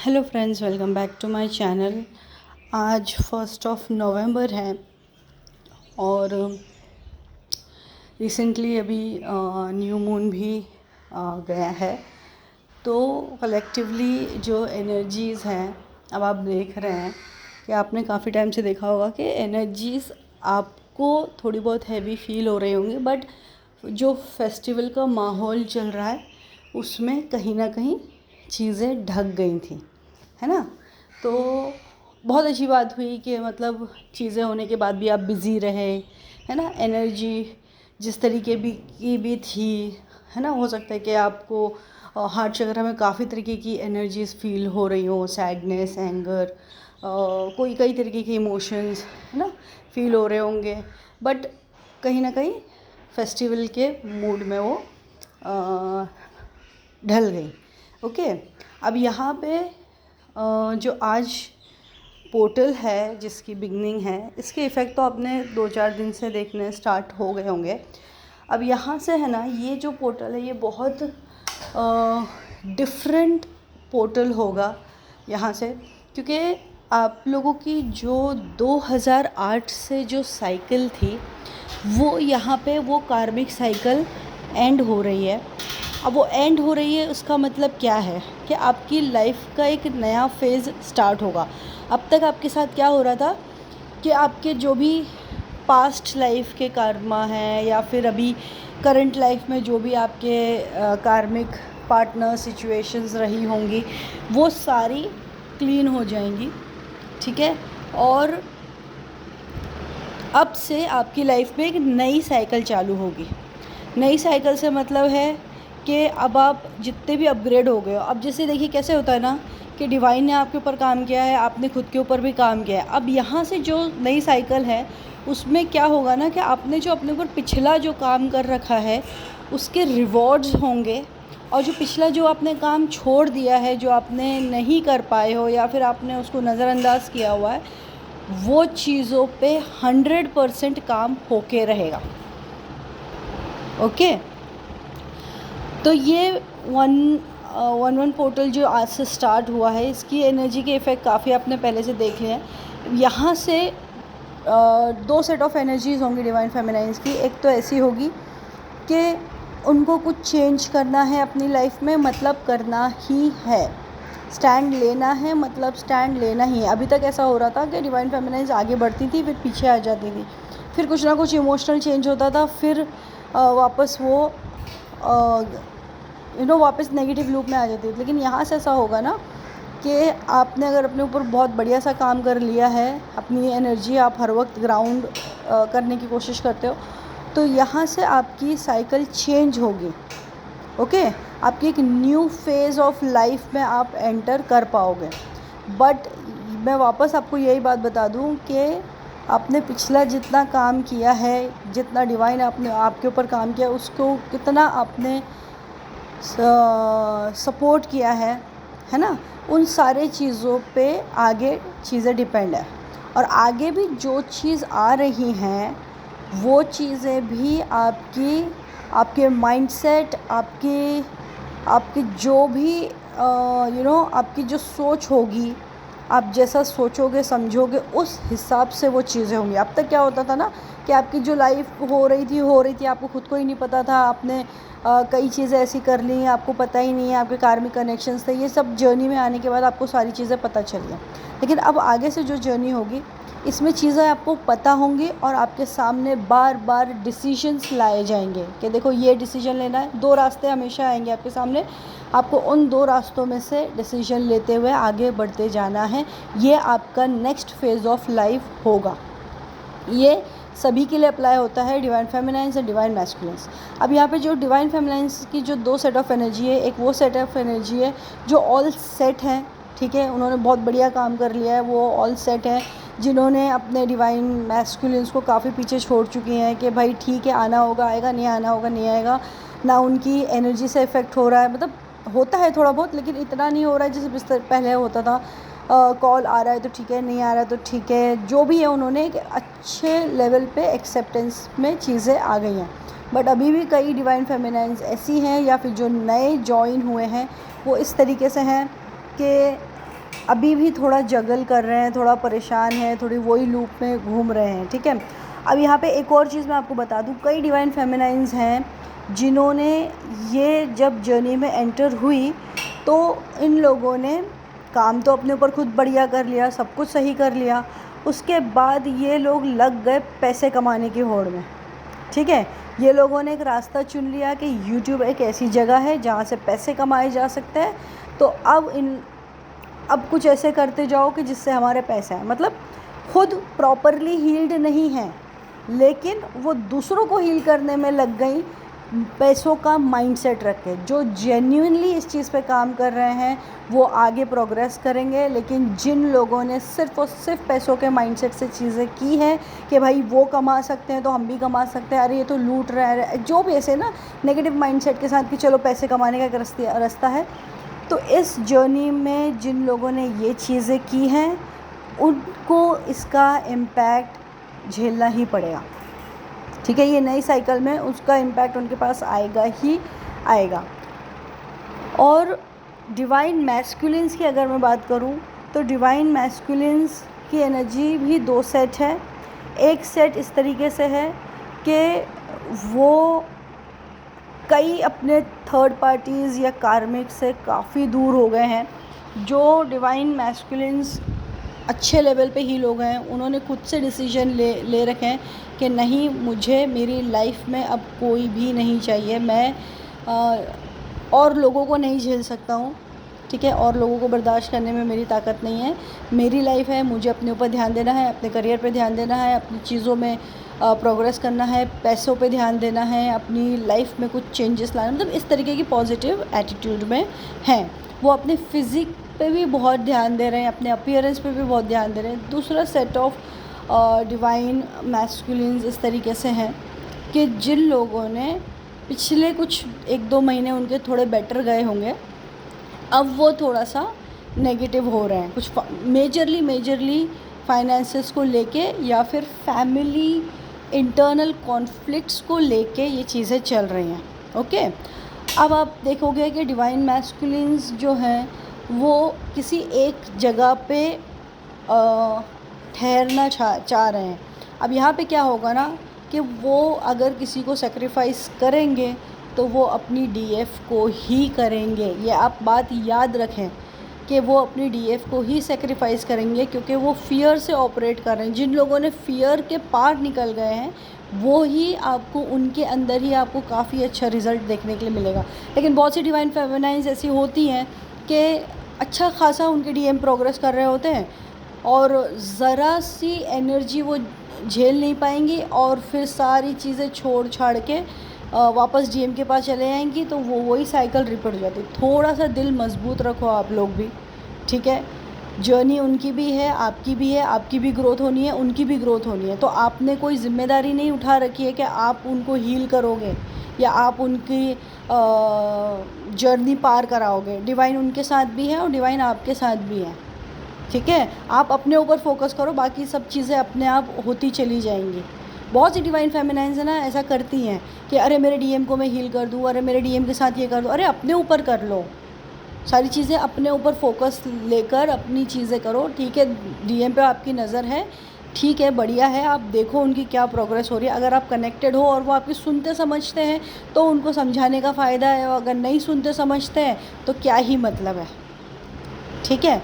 Hello friends, welcome back to my channel. आज 1 नवंबर है और रिसेंटली अभी न्यू मून भी गया है। तो कलेक्टिवली जो एनर्जीज़ हैं, अब आप देख रहे हैं कि आपने काफ़ी टाइम से देखा होगा कि एनर्जीज़ आपको थोड़ी बहुत हैवी फील हो रही होंगी, बट जो फेस्टिवल का माहौल चल रहा है उसमें कहीं ना कहीं चीज़ें ढक गई थी, है ना। तो बहुत अच्छी बात हुई कि मतलब चीज़ें होने के बाद भी आप बिज़ी रहे, है ना। एनर्जी जिस तरीके की भी थी, है ना। हो सकता है कि आपको हार्ट चक्र में काफ़ी तरीके की एनर्जीज फील हो रही हो, सैडनेस, एंगर, कोई कई तरीके के इमोशंस, है ना, फील हो रहे होंगे। बट कहीं ना कहीं फेस्टिवल के मूड में वो ढल गई। ओके। अब यहाँ पे जो आज पोर्टल है जिसकी बिगनिंग है, इसके इफ़ेक्ट तो आपने 2-4 दिन से देखने स्टार्ट हो गए होंगे। अब यहाँ से है ना, ये जो पोर्टल है ये बहुत डिफरेंट पोर्टल होगा यहाँ से, क्योंकि आप लोगों की जो 2008 से जो साइकिल थी वो यहाँ पे वो कार्मिक साइकिल एंड हो रही है। अब वो एंड हो रही है, उसका मतलब क्या है कि आपकी लाइफ का एक नया फेज़ स्टार्ट होगा। अब तक आपके साथ क्या हो रहा था कि आपके जो भी पास्ट लाइफ के कर्मा हैं या फिर अभी करंट लाइफ में जो भी आपके कार्मिक पार्टनर सिचुएशंस रही होंगी वो सारी क्लीन हो जाएंगी, ठीक है। और अब से आपकी लाइफ में एक नई साइकिल चालू होगी। नई साइकिल से मतलब है कि अब आप जितने भी अपग्रेड हो गए हो, अब जैसे देखिए कैसे होता है ना कि डिवाइन ने आपके ऊपर काम किया है, आपने खुद के ऊपर भी काम किया है। अब यहाँ से जो नई साइकिल है उसमें क्या होगा ना कि आपने जो अपने ऊपर पिछला जो काम कर रखा है उसके रिवॉर्ड्स होंगे, और जो पिछला जो आपने काम छोड़ दिया है, जो आपने नहीं कर पाए हो या फिर आपने उसको नज़रअंदाज किया हुआ है, वो चीज़ों पे 100% काम होके रहेगा। ओके। तो ये वन पोर्टल जो आज से स्टार्ट हुआ है, इसकी एनर्जी के इफ़ेक्ट काफ़ी आपने पहले से देख लिए हैं। यहाँ से 2 सेट ऑफ एनर्जीज़ होंगी डिवाइन फेमिनाइन्स की। एक तो ऐसी होगी कि उनको कुछ चेंज करना है अपनी लाइफ में, मतलब करना ही है। स्टैंड लेना है, मतलब स्टैंड लेना ही है। अभी तक ऐसा हो रहा था कि डिवाइन फेमिनाइन्स आगे बढ़ती थी, फिर पीछे आ जाती थी, फिर कुछ ना कुछ इमोशनल चेंज होता था, फिर वापस वो वापस नेगेटिव लूप में आ जाती है। लेकिन यहाँ से ऐसा होगा ना कि आपने अगर अपने ऊपर बहुत बढ़िया सा काम कर लिया है, अपनी एनर्जी आप हर वक्त ग्राउंड करने की कोशिश करते हो, तो यहाँ से आपकी साइकिल चेंज होगी। ओके। आपकी एक न्यू फेज़ ऑफ लाइफ में आप एंटर कर पाओगे। बट मैं वापस आपको यही बात बता दूं कि आपने पिछला जितना काम किया है, जितना डिवाइन आपने आपके ऊपर काम किया, उसको कितना आपने सपोर्ट किया है ना, उन सारे चीज़ों पे आगे चीज़ें डिपेंड है। और आगे भी जो चीज़ आ रही हैं वो चीज़ें भी आपके माइंडसेट, आपकी जो भी आपकी जो सोच होगी, आप जैसा सोचोगे समझोगे उस हिसाब से वो चीज़ें होंगी। अब तक क्या होता था ना कि आपकी जो लाइफ हो रही थी आपको खुद को ही नहीं पता था। आपने कई चीज़ें ऐसी कर ली हैं, आपको पता ही नहीं है, आपके कार्मिक कनेक्शंस थे। ये सब जर्नी में आने के बाद आपको सारी चीज़ें पता चली हैं। लेकिन अब आगे से जो जर्नी होगी इसमें चीज़ें आपको पता होंगी और आपके सामने बार बार डिसीजंस लाए जाएंगे कि देखो ये डिसीजन लेना है। 2 रास्ते हमेशा आएंगे आपके सामने, आपको उन 2 रास्तों में से डिसीजन लेते हुए आगे बढ़ते जाना है। ये आपका नेक्स्ट फेज़ ऑफ लाइफ होगा। ये सभी के लिए अप्लाई होता है, डिवाइन फेमिनाइन्स और डिवाइन मैस्कुलिन्स। अब यहाँ पे जो डिवाइन फेमिनाइन्स की जो 2 सेट ऑफ एनर्जी है, एक वो सेट ऑफ एनर्जी है जो ऑल सेट हैं, ठीक है, उन्होंने बहुत बढ़िया काम कर लिया है, वो ऑल सेट हैं। जिन्होंने अपने डिवाइन मैस्कुलिन्स को काफ़ी पीछे छोड़ चुकी हैं कि भाई ठीक है, आना होगा आएगा, नहीं आना होगा नहीं आएगा, ना उनकी एनर्जी से इफ़ेक्ट हो रहा है। मतलब होता है थोड़ा बहुत, लेकिन इतना नहीं हो रहा है जैसे पहले होता था। कॉल आ रहा है तो ठीक है, नहीं आ रहा है तो ठीक है, जो भी है उन्होंने एक अच्छे लेवल पे एक्सेप्टेंस में चीज़ें आ गई हैं। बट अभी भी कई डिवाइन फेमिनाइन्स ऐसी हैं या फिर जो नए जॉइन हुए हैं वो इस तरीके से हैं कि अभी भी थोड़ा जगल कर रहे हैं, थोड़ा परेशान है, थोड़ी वही लूप में घूम रहे हैं, ठीक है। अब यहाँ पे एक और चीज़ मैं आपको बता दूँ, कई डिवाइन फेमिनाइंस हैं जिन्होंने ये जब जर्नी में एंटर हुई तो इन लोगों ने काम तो अपने ऊपर खुद बढ़िया कर लिया, सब कुछ सही कर लिया, उसके बाद ये लोग लग गए पैसे कमाने की होड़ में, ठीक है। ये लोगों ने एक रास्ता चुन लिया कि यूट्यूब एक ऐसी जगह है जहाँ से पैसे कमाए जा सकते हैं, तो अब कुछ ऐसे करते जाओ कि जिससे हमारे पैसे आए। मतलब खुद प्रॉपरली हील्ड नहीं हैं, लेकिन वो दूसरों को हील करने में लग गई, पैसों का माइंडसेट रख के। जो जेन्युइनली इस चीज़ पे काम कर रहे हैं वो आगे प्रोग्रेस करेंगे, लेकिन जिन लोगों ने सिर्फ़ और सिर्फ पैसों के माइंडसेट से चीज़ें की हैं कि भाई वो कमा सकते हैं तो हम भी कमा सकते हैं, अरे ये तो लूट रहा है, जो भी ऐसे ना नेगेटिव माइंडसेट के साथ कि चलो पैसे कमाने का एक रास्ता है, तो इस जर्नी में जिन लोगों ने ये चीज़ें की हैं उनको इसका इम्पैक्ट झेलना ही पड़ेगा, ठीक है। ये नई साइकिल में उसका इम्पैक्ट उनके पास आएगा ही आएगा। और डिवाइन मैस्कुलिन्स की अगर मैं बात करूं तो डिवाइन मैस्कुलिन्स की एनर्जी भी 2 सेट है। एक सेट इस तरीके से है कि वो कई अपने थर्ड पार्टीज़ या कार्मिक से काफ़ी दूर हो गए हैं। जो डिवाइन मैस्कुलिन्स अच्छे लेवल पे हील हो गए हैं, उन्होंने खुद से डिसीजन ले रखे हैं कि नहीं, मुझे मेरी लाइफ में अब कोई भी नहीं चाहिए, मैं और लोगों को नहीं झेल सकता हूँ, ठीक है, और लोगों को बर्दाश्त करने में मेरी ताकत नहीं है, मेरी लाइफ है, मुझे अपने ऊपर ध्यान देना है, अपने करियर पे ध्यान देना है, अपनी चीज़ों में प्रोग्रेस करना है, पैसों पे ध्यान देना है, अपनी लाइफ में कुछ चेंजेस लाना, मतलब इस तरीके की पॉजिटिव एटीट्यूड में हैं। वो अपने फिज़िक पे भी बहुत ध्यान दे रहे हैं, अपने अपीयरेंस पे भी बहुत ध्यान दे रहे हैं। दूसरा सेट ऑफ डिवाइन मैस्कुलिन्स इस तरीके से हैं कि जिन लोगों ने पिछले कुछ 1-2 महीने उनके थोड़े बेटर गए होंगे, अब वो थोड़ा सा नेगेटिव हो रहे हैं, कुछ मेजरली फाइनेंसेस को लेके या फिर फैमिली इंटरनल कॉन्फ्लिक्ट्स को लेके ये चीज़ें चल रही हैं, ओके। अब आप देखोगे कि डिवाइन मैस्कुलिन्स जो हैं वो किसी एक जगह पे ठहरना चाह रहे हैं। अब यहाँ पे क्या होगा ना कि वो अगर किसी को सेक्रीफाइस करेंगे तो वो अपनी डीएफ को ही करेंगे। ये आप बात याद रखें कि वो अपनी डीएफ को ही सेक्रीफाइस करेंगे, क्योंकि वो फ़ियर से ऑपरेट कर रहे हैं। जिन लोगों ने फ़ियर के पार निकल गए हैं वो ही आपको, उनके अंदर ही आपको काफ़ी अच्छा रिज़ल्ट देखने के लिए मिलेगा। लेकिन बहुत सी डिवाइन फेमिनाइंस ऐसी होती हैं कि अच्छा खासा उनके डीएम प्रोग्रेस कर रहे होते हैं और ज़रा सी एनर्जी वो झेल नहीं पाएंगी और फिर सारी चीज़ें छोड़ छाड़ के वापस डीएम के पास चले जाएंगी, तो वो वही साइकिल रिपीट हो जाती है। थोड़ा सा दिल मजबूत रखो आप लोग भी, ठीक है। जर्नी उनकी भी है, आपकी भी है, आपकी भी ग्रोथ होनी है, उनकी भी ग्रोथ होनी है। तो आपने कोई ज़िम्मेदारी नहीं उठा रखी है कि आप उनको हील करोगे या आप उनकी जर्नी पार कराओगे। डिवाइन उनके साथ भी है और डिवाइन आपके साथ भी है, ठीक है। आप अपने ऊपर फोकस करो, बाकी सब चीज़ें अपने आप होती चली जाएंगी। बहुत सी डिवाइन फेमिनाइंस है ना ऐसा करती हैं कि अरे मेरे डीएम को मैं हील कर दूँ, अरे मेरे डीएम के साथ ये कर दूँ। अरे अपने ऊपर कर लो, सारी चीज़ें अपने ऊपर फोकस लेकर अपनी चीज़ें करो, ठीक है। डीएम पे आपकी नज़र है, ठीक है, बढ़िया है, आप देखो उनकी क्या प्रोग्रेस हो रही है। अगर आप कनेक्टेड हो और वो आपकी सुनते समझते हैं तो उनको समझाने का फ़ायदा है, और अगर नहीं सुनते समझते हैं तो क्या ही मतलब है, ठीक है।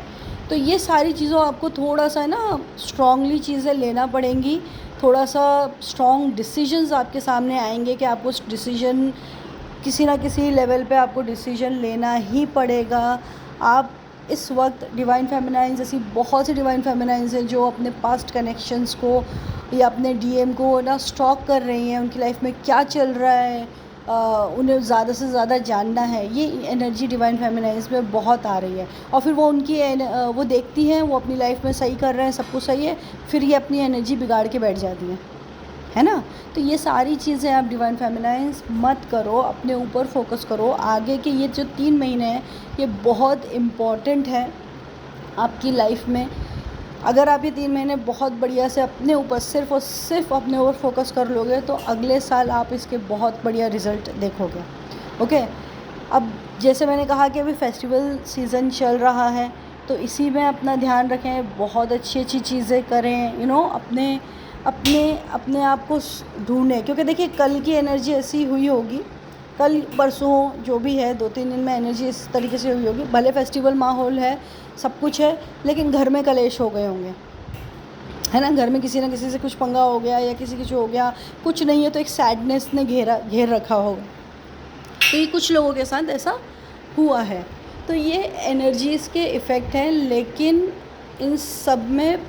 तो ये सारी चीज़ों आपको थोड़ा सा ना स्ट्रॉन्गली चीज़ें लेना पड़ेंगी, थोड़ा सा स्ट्रॉन्ग डिसीजंस आपके सामने आएंगे कि आपको डिसीजन किसी ना किसी लेवल पे आपको डिसीजन लेना ही पड़ेगा। आप इस वक्त डिवाइन फेमिनाइंस जैसी बहुत सी डिवाइन फेमिनाइंस हैं जो अपने पास्ट कनेक्शंस को या अपने डीएम को ना स्टॉक कर रही हैं, उनकी लाइफ में क्या चल रहा है, उन्हें ज़्यादा से ज़्यादा जानना है। ये एनर्जी डिवाइन फेमिनाइंस में बहुत आ रही है और फिर वो उनकी वो देखती हैं वो अपनी लाइफ में सही कर रहे हैं, सब कुछ सही है, फिर ये अपनी एनर्जी बिगाड़ के बैठ जाती हैं, है ना। तो ये सारी चीज़ें आप डिवाइन फेमिनाइंस मत करो, अपने ऊपर फोकस करो। आगे के ये जो 3 महीने हैं ये बहुत इम्पॉर्टेंट है आपकी लाइफ में। अगर आप ये 3 महीने बहुत बढ़िया से अपने ऊपर सिर्फ़ और सिर्फ अपने ऊपर फोकस कर लोगे तो अगले साल आप इसके बहुत बढ़िया रिज़ल्ट देखोगे, ओके। अब जैसे मैंने कहा कि अभी फेस्टिवल सीज़न चल रहा है, तो इसी में अपना ध्यान रखें, बहुत अच्छी चीज़ें करें, अपने अपने अपने आप को ढूंढें, क्योंकि देखिए कल की एनर्जी ऐसी हुई होगी, कल परसों जो भी है 2-3 दिन में एनर्जी इस तरीके से हुई होगी, भले फेस्टिवल माहौल है, सब कुछ है, लेकिन घर में कलेश हो गए होंगे, है ना। घर में किसी ना किसी से कुछ पंगा हो गया या किसी हो गया, कुछ नहीं है तो एक सैडनेस ने घेर रखा होगा। तो ये कुछ लोगों के साथ ऐसा हुआ है। तो ये एनर्जीज़ के इफ़ेक्ट हैं, लेकिन इन सब में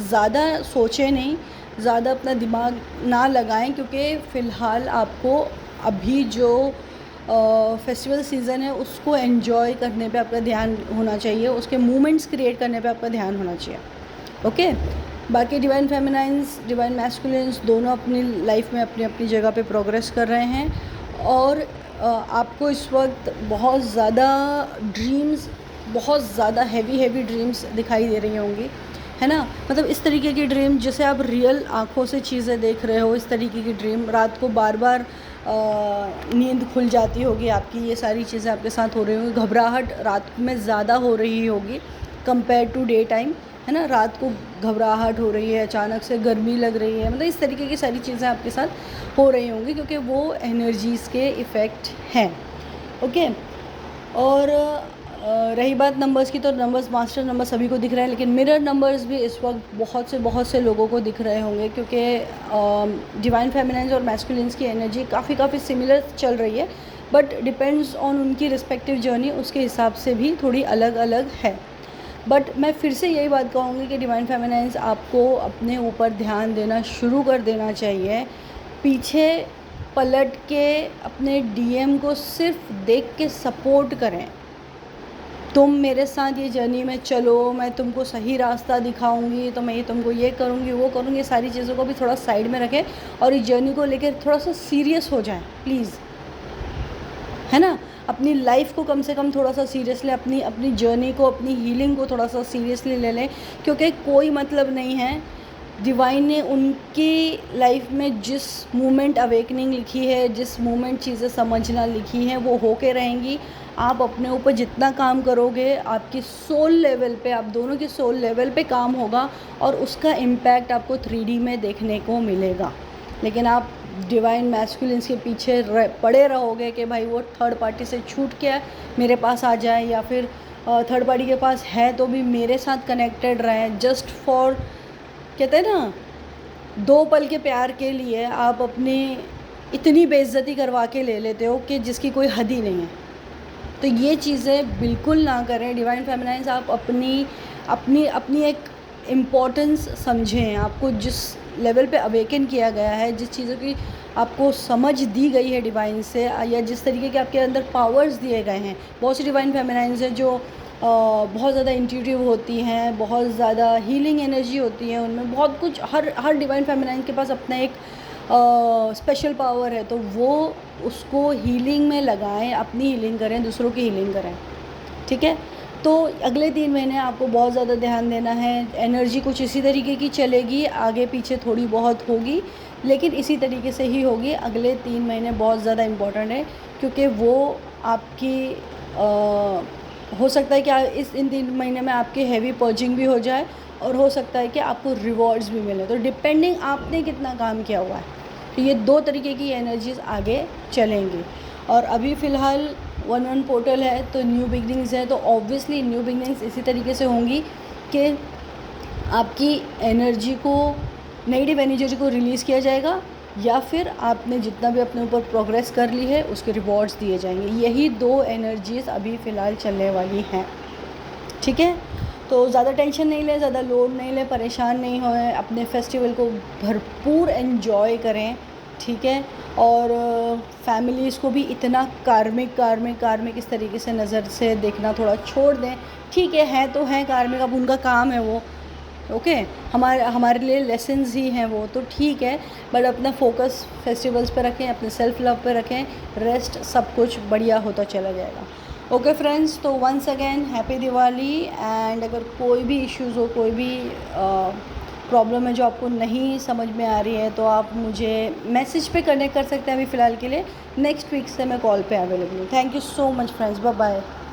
ज़्यादा सोचें नहीं, ज़्यादा अपना दिमाग ना लगाएं, क्योंकि फ़िलहाल आपको अभी जो फेस्टिवल सीज़न है उसको एंजॉय करने पे आपका ध्यान होना चाहिए, उसके मोमेंट्स क्रिएट करने पे आपका ध्यान होना चाहिए। ओके, बाकी डिवाइन फेमिनाइंस, डिवाइन मैस्कुलिन्स दोनों अपनी लाइफ में अपनी अपनी जगह पे प्रोग्रेस कर रहे हैं, और आपको इस वक्त बहुत ज़्यादा ड्रीम्स, बहुत ज़्यादा हैवी ड्रीम्स दिखाई दे रही होंगी, है ना। मतलब इस तरीके की ड्रीम जैसे आप रियल आँखों से चीज़ें देख रहे हो, इस तरीके की ड्रीम, रात को बार बार नींद खुल जाती होगी आपकी, ये सारी चीज़ें आपके साथ हो रही होंगी, घबराहट रात में ज़्यादा हो रही होगी कंपेयर टू डे टाइम, है ना। रात को घबराहट हो रही है, अचानक से गर्मी लग रही है, मतलब इस तरीके की सारी चीज़ें आपके साथ हो रही होंगी, क्योंकि वो एनर्जीज़ के इफ़ेक्ट हैं। ओके, और रही बात नंबर्स की, तो नंबर्स, मास्टर नंबर सभी को दिख रहे हैं, लेकिन मिरर नंबर्स भी इस वक्त बहुत से लोगों को दिख रहे होंगे, क्योंकि डिवाइन फेमिनाइन्स और मैस्कुलिन्स की एनर्जी काफ़ी सिमिलर चल रही है, बट डिपेंड्स ऑन उनकी रिस्पेक्टिव जर्नी, उसके हिसाब से भी थोड़ी अलग अलग है। बट मैं फिर से यही बात कहूँगी कि डिवाइन फेमिनाइन्स आपको अपने ऊपर ध्यान देना शुरू कर देना चाहिए। पीछे पलट के अपने डीएम को सिर्फ देख के सपोर्ट करें, तुम मेरे साथ ये जर्नी में चलो, मैं तुमको सही रास्ता दिखाऊंगी, तो मैं ये तुमको ये करूँगी, वो करूँगी, ये सारी चीज़ों को भी थोड़ा साइड में रखें और इस जर्नी को लेकर थोड़ा सा सीरियस हो जाएं प्लीज़, है ना। अपनी लाइफ को कम से कम थोड़ा सा सीरियसली, अपनी जर्नी को, अपनी हीलिंग को थोड़ा सा सीरियसली ले लें, क्योंकि कोई मतलब नहीं है, डिवाइन ने उनकी लाइफ में जिस मोमेंट अवेकनिंग लिखी है, जिस मोमेंट चीज़ें समझना लिखी हैं, वो होके रहेंगी। आप अपने ऊपर जितना काम करोगे, आपकी सोल लेवल पे, आप दोनों की सोल लेवल पे काम होगा और उसका इम्पैक्ट आपको 3D में देखने को मिलेगा। लेकिन आप डिवाइन मैस्कुलिन्स के पीछे पड़े रहोगे कि भाई वो थर्ड पार्टी से छूट के मेरे पास आ जाए, या फिर थर्ड पार्टी के पास है तो भी मेरे साथ कनेक्टेड रहें, जस्ट फॉर, कहते हैं ना, 2 पल के प्यार के लिए आप अपनी इतनी बेइज्जती करवा के ले लेते हो कि जिसकी कोई हद ही नहीं है। तो ये चीज़ें बिल्कुल ना करें। डिवाइन फेमिनाइन्स, आप अपनी एक इम्पोर्टेंस समझें। आपको जिस लेवल पे अवेकन किया गया है, जिस चीज़ों की आपको समझ दी गई है डिवाइन से, या जिस तरीके के आपके अंदर पावर्स दिए गए हैं, बहुत सी डिवाइन फेमिनाइन्स हैं जो बहुत ज़्यादा इंट्यूटिव होती हैं, बहुत ज़्यादा हीलिंग एनर्जी होती है उनमें, बहुत कुछ, हर डिवाइन फेमिनाइन के पास अपना एक स्पेशल पावर है, तो वो उसको हीलिंग में लगाएं, अपनी हीलिंग करें, दूसरों की हीलिंग करें, ठीक है। तो अगले 3 महीने आपको बहुत ज़्यादा ध्यान देना है। एनर्जी कुछ इसी तरीके की चलेगी, आगे पीछे थोड़ी बहुत होगी, लेकिन इसी तरीके से ही होगी। अगले 3 महीने बहुत ज़्यादा इम्पोर्टेंट है, क्योंकि वो आपकी हो सकता है कि इन 3 महीने में आपकी हैवी पर्जिंग भी हो जाए, और हो सकता है कि आपको रिवॉर्ड्स भी मिले, तो डिपेंडिंग आपने कितना काम किया हुआ है। तो ये 2 तरीके की एनर्जीज़ आगे चलेंगी। और अभी फ़िलहाल 1-1 पोर्टल है, तो न्यू बिगनिंग्स है, तो ऑब्वियसली न्यू बिगनिंग्स इसी तरीके से होंगी कि आपकी एनर्जी को, नेगेटिव एनर्जी को रिलीज़ किया जाएगा, या फिर आपने जितना भी अपने ऊपर प्रोग्रेस कर ली है उसके रिवॉर्ड्स दिए जाएंगे। यही 2 एनर्जीज़ अभी फ़िलहाल चलने वाली हैं, ठीक है। तो ज़्यादा टेंशन नहीं लें, ज़्यादा लोड नहीं लें, परेशान नहीं होएं, अपने फेस्टिवल को भरपूर एंजॉय करें, ठीक है। और फैमिलीज़ को भी इतना कार्मिक इस तरीके से नज़र से देखना थोड़ा छोड़ दें, ठीक है तो हैं कार्मिक, अब उनका काम है वो, ओके, हमारे लिए लेसन्स ही हैं वो, तो ठीक है, बट अपना फोकस फेस्टिवल्स पे रखें, अपने सेल्फ लव पे रखें, रेस्ट सब कुछ बढ़िया होता चला जाएगा। ओके फ्रेंड्स, तो once again happy Diwali. And अगर कोई भी इश्यूज़ हो, कोई भी प्रॉब्लम है जो आपको नहीं समझ में आ रही है, तो आप मुझे मैसेज पे कनेक्ट कर सकते हैं। अभी फ़िलहाल के लिए नेक्स्ट वीक से मैं कॉल पे अवेलेबल हूँ। Thank you so much friends, bye bye.